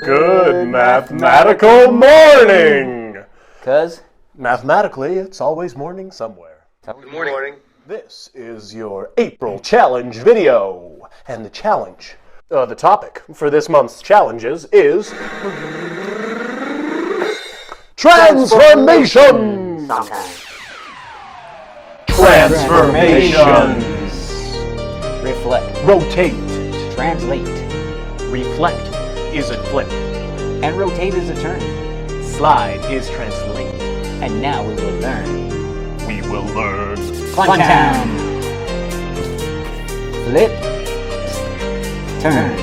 Good mathematical morning! 'Cause mathematically, it's always morning somewhere. Good morning. This is your April challenge video. And the challenge, the topic for this month's challenges is transformation! Transformations! reflect, Rotate. translate, Reflect is a flip. and rotate is a turn. Slide is translate. And now we will learn We will learn. quantum. Flip, turn,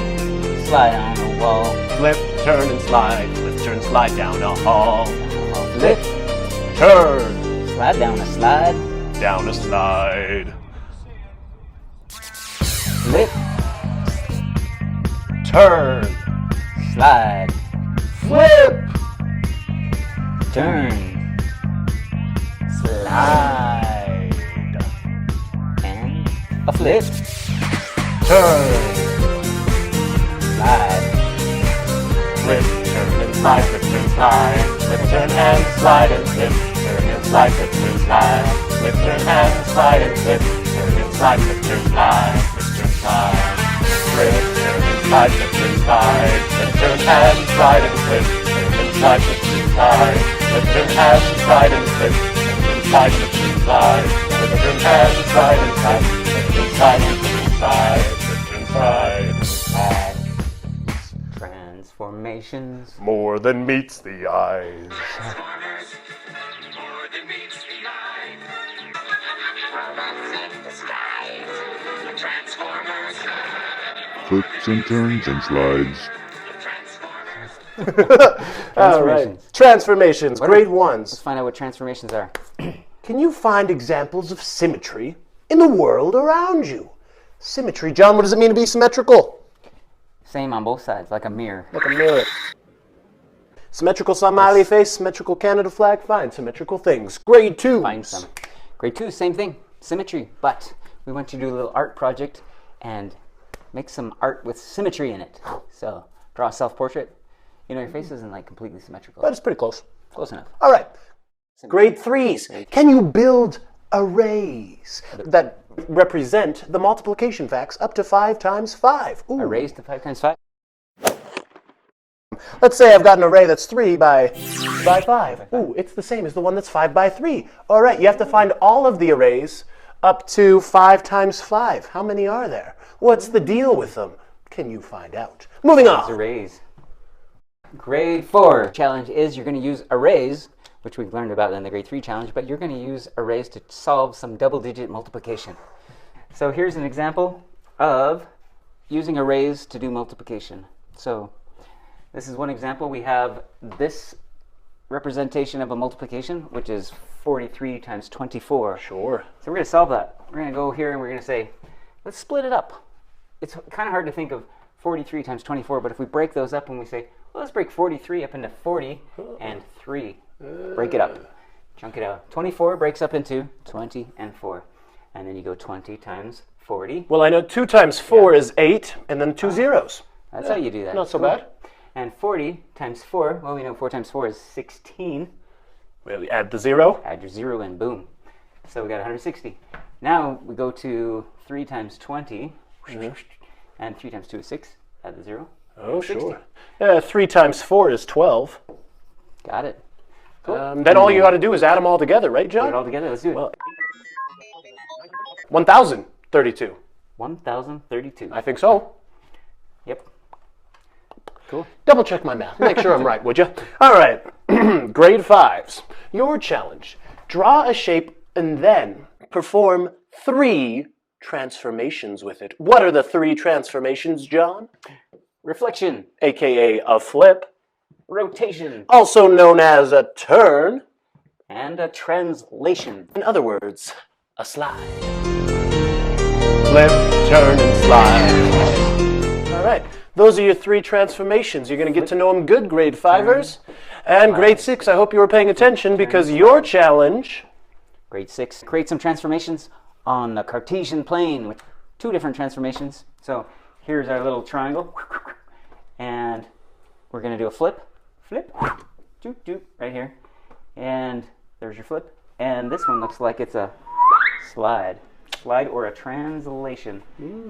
slide on a wall. Flip, turn, and slide. Flip, turn, slide down a hall. Flip, Turn slide down a slide. down a slide. Flip, Turn. slide, Flip. turn, Slide. and a flip, Turn. slide, Flip, turn, and slide. Flip, turn, slide. Flip, turn, and slide, and flip. Turn, and slide. Flip, turn, slide. Flip, turn, and slide, and flip. Turn, and slide. Flip, turn, slide. Flip, turn, slide. Flip, turn, and slide. Flip, turn, slide. Flip, turn, and slide, and flip. Turn, and slide. Flip, turn, slide. Flip, turn, and slide, and flip. Turn, and slide. Flip, turn, slide. Flip, turn, and slide, and flip. Flip, turn, slide. Flip, turn, slide. Flip, turn, slide. transformations. More than meets the eyes. Transformers, more than meets the eye. Robots in disguise. Transformers. Flips and turns and slides. All right. Transformations, grade ones. Let's find out what transformations are. Can you find examples of symmetry in the world around you? Symmetry, John, what does it mean to be symmetrical? Same on both sides, like a mirror. Like a mirror. Symmetrical smiley face, symmetrical Canada flag, fine. Symmetrical things. Grade two. Find some. Grade 2, same thing, symmetry, but we want you to do a little art project and make some art with symmetry in it. So draw a self-portrait. You know, your face isn't like completely symmetrical. But it's pretty close. Close enough. All right. Grade threes. Can you build arrays that represent the multiplication facts up to 5 times 5? Ooh. Arrays to 5 times 5. Let's say I've got an array that's 3 by 5. Ooh, it's the same as the one that's 5 by 3. All right, you have to find all of the arrays up to 5 times 5. How many are there? What's the deal with them? Can you find out? Moving on. Arrays. Grade 4 challenge is you're going to use arrays, which we've learned about in the grade 3 challenge, but you're going to use arrays to solve some double-digit multiplication. So here's an example of using arrays to do multiplication. So this is one example. We have this representation of a multiplication, which is 43 times 24. Sure. So we're going to solve that. We're going to go here and we're going to say, let's split it up. It's kind of hard to think of 43 times 24, but if we break those up and we say, well, let's break 43 up into 40 and 3. Break it up. Chunk it out. 24 breaks up into 20 and 4. And then you go 20 times 40. Well, I know 2 times 4 is 8, and then 2 zeros. That's how you do that. Not so bad. And 40 times 4, well, we know 4 times 4 is 16. Well, you add the 0. Add your 0 in, boom. So we got 160. Now we go to 3 times 20, and 3 times 2 is 6. Add the 0. Oh, 60. sure. 3 times 4 is 12. Got it. Cool. Then all you got to do is add them all together, right, Put it John? all together. Let's do it. Well, 1,032. 1,032. I think so. Yep. Cool. Double check my math. Make sure I'm right, would you? All right. Grade 5s. Your challenge. Draw a shape and then perform 3 transformations with it. What are the 3 transformations, John? Reflection. AKA a flip. Rotation. Also known as a turn. And a translation. In other words, a slide. Flip, turn, and slide. All right. Those are your 3 transformations. You're going to get to know them good, grade 5ers. And grade 6, I hope you were paying attention because your challenge... Grade 6. Create some transformations on the Cartesian plane with 2 different transformations. So here's our little triangle. And we're going to do a flip, doop, doop, right here. And there's your flip. And this one looks like it's a slide or a translation.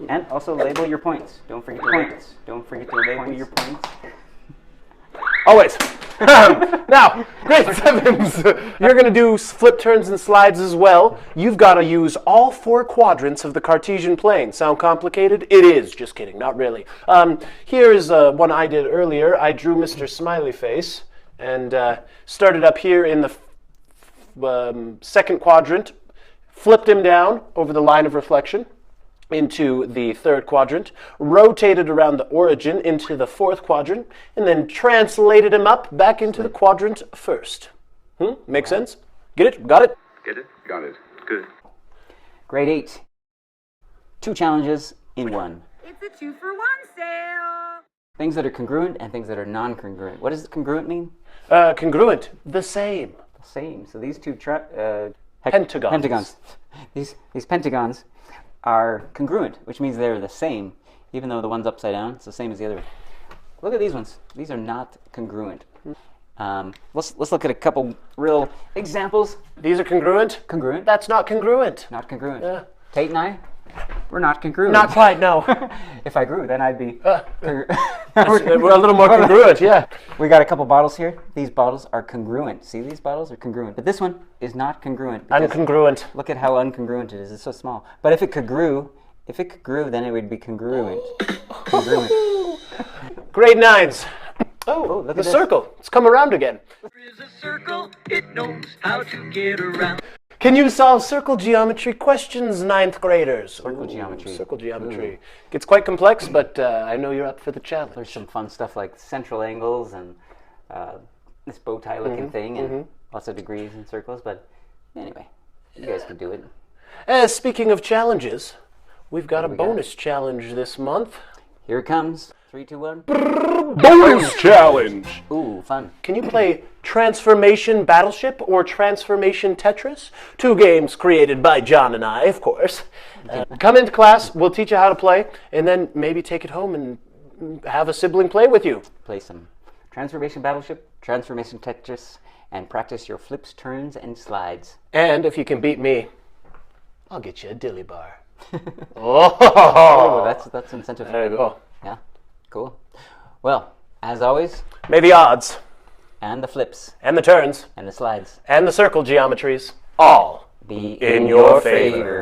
And also label your points. Don't forget to label your points. Always. Now, grade 7s, you're going to do flip turns and slides as well. You've got to use all 4 quadrants of the Cartesian plane. Sound complicated? It is. Just kidding. Not really. Here's one I did earlier. I drew Mr. Smiley Face and started up here in the second quadrant, flipped him down over the line of reflection into the third quadrant, rotated around the origin into the fourth quadrant, and then translated him up back into the quadrant first. Make sense? Get it? Got it? Get it? Got it. Good. Grade 8. 2 challenges in one. It's a 2-for-1 sale. Things that are congruent and things that are non-congruent. What does congruent mean? Congruent. The same. Same. So these two Pentagons. These pentagons are congruent, which means they're the same, even though the one's upside down. It's the same as the other one. Look at these ones. These are not congruent. Let's look at a couple real examples. These are congruent? Congruent. That's not congruent. Not congruent. Yeah. Tate and I, we're not congruent. Not quite, no. If I grew, then I'd be. We're a little more congruent, yeah. We got a couple bottles here. These bottles are congruent. See, these bottles are congruent. But this one is not congruent. because Uncongruent. Look at how uncongruent it is. It's so small. But if it could grew, then it would be congruent. Congruent. Grade 9s. Oh, look The at this. circle. It's come around again. is a circle, it knows how to get around. Can you solve circle geometry questions, 9th graders? Circle geometry. Circle geometry. Gets quite complex, but I know you're up for the challenge. There's some fun stuff like central angles and this bow tie looking thing and lots of degrees and circles. But anyway, you guys can do it. Speaking of challenges, we've got a bonus challenge this month. Here it comes. 3, 2, 1. Bonus challenge! Ooh, fun. Can you play Transformation Battleship or Transformation Tetris? 2 games created by John and I, of course. Come into class, we'll teach you how to play, and then maybe take it home and have a sibling play with you. Play some Transformation Battleship, Transformation Tetris, and practice your flips, turns, and slides. And if you can beat me, I'll get you a dilly bar. Oh, that's incentive. There you go. Yeah, cool. Well, as always, May the odds, and the flips, and the turns, and the slides and the circle geometries all be in your favor.